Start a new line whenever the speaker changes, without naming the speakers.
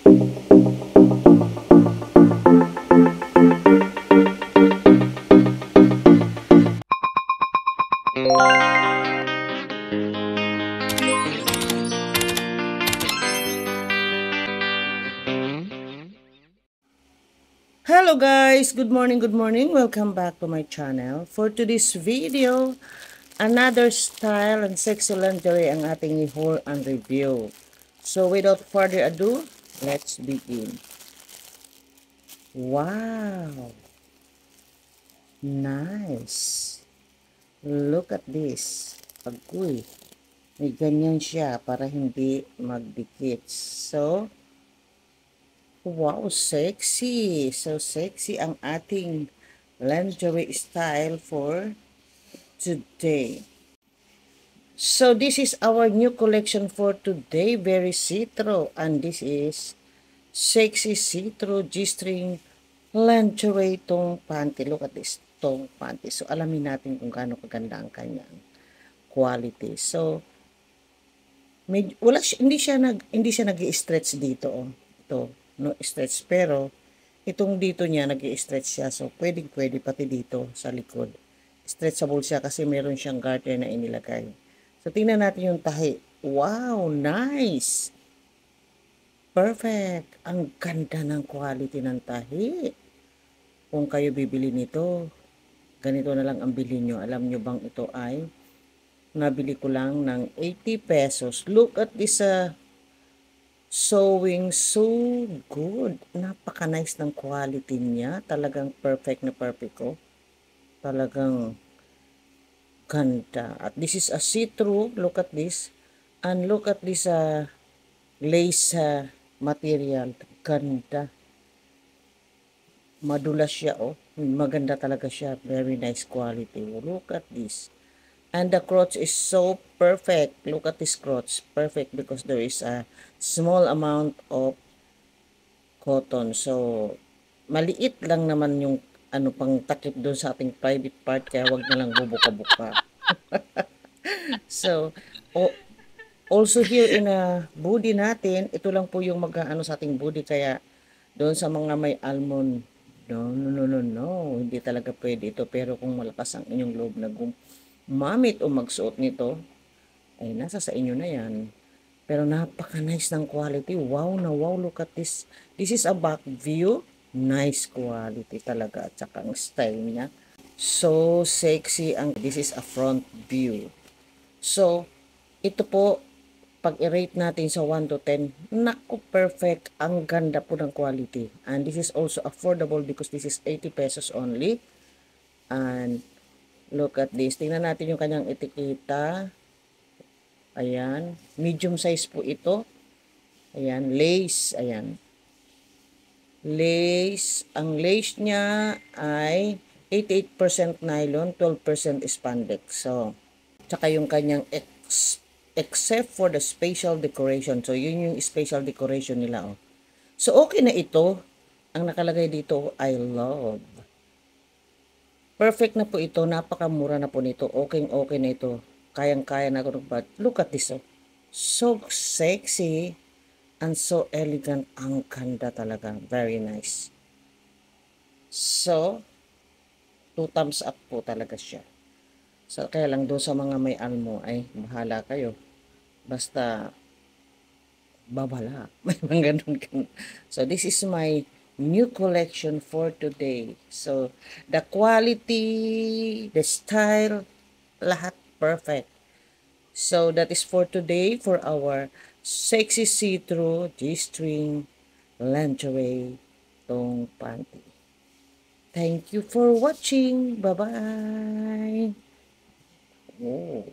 Hello guys, good morning, welcome back to my channel. For today's video, another style and sexy lingerie ang ating i-haul and review. So without further ado, let's begin. Wow, nice. Look at this. Agoy, may ganyan siya para hindi magdikit. So, wow, sexy. So sexy ang ating lingerie style for today. So this is our new collection for today. Very see-through. And this is sexy see-through G-string lingerie tong panty. Look at this. Tong panty. So alamin natin kung gaano kaganda ang kanyang quality. So hindi siya nag-i-stretch dito, oh. Ito, no stretch, pero itong dito niya nag-i-stretch siya. So pwede pati dito sa likod. Stretchable siya kasi meron siyang garter na inilagay. So tingnan natin yung tahi. Wow, nice. Perfect. Ang ganda ng quality ng tahi. Kung kayo bibili nito, ganito na lang ang bilhin nyo. Alam nyo bang ito ay nabili ko lang ng 80 pesos. Look at this sewing, so good. Napaka-nice ng quality niya. Talagang perfect na perfect ko. Talagang ganda. At this is a see-through. Look at this. And look at this lace material. Ganda. Madulas siya, oh. Maganda talaga siya. Very nice quality. Look at this. And the crotch is so perfect. Look at this crotch. Perfect because there is a small amount of cotton. So, maliit lang naman yung pang takip doon sa ating private part. Kaya wag na lang bubuka-buka. So, also here in a body natin, ito lang po yung sa ating body. Kaya, doon sa mga may almond, no. Hindi talaga pwede ito. Pero kung malakas ang inyong loob na gumamit o magsuot nito, ay nasa sa inyo na yan. Pero napaka-nice ng quality. Wow na wow. Look at this. This is a back view. Nice quality talaga. At saka ang style niya. So sexy. This is a front view. So, ito po, pag i-rate natin sa 1 to 10, naku, perfect. Ang ganda po ng quality. And this is also affordable because this is 80 pesos only. And look at this. Tingnan natin yung kanyang etiketa. Ayan. Medium size po ito. Ayan. Lace. Ayan. Lace. Ang lace niya ay 88% nylon, 12% spandex. So, tsaka yung kanyang except for the special decoration. So, yun yung special decoration nila, oh. So, okay na ito. Ang nakalagay dito, I love. Perfect na po ito. Napakamura na po nito. Okay na ito. Kayang-kaya na ito. But look at this, oh. So sexy and so elegant. Ang ganda talaga. Very nice. So, 2 thumbs up po talaga siya. So, kaya lang doon sa mga may almo, ay bahala kayo. Basta, babala. May mga ganun. So, this is my new collection for today. So, the quality, the style, lahat perfect. So, that is for today for our sexy see-through G-string lingerie tong panty. Thank you for watching. Bye-bye. Oh.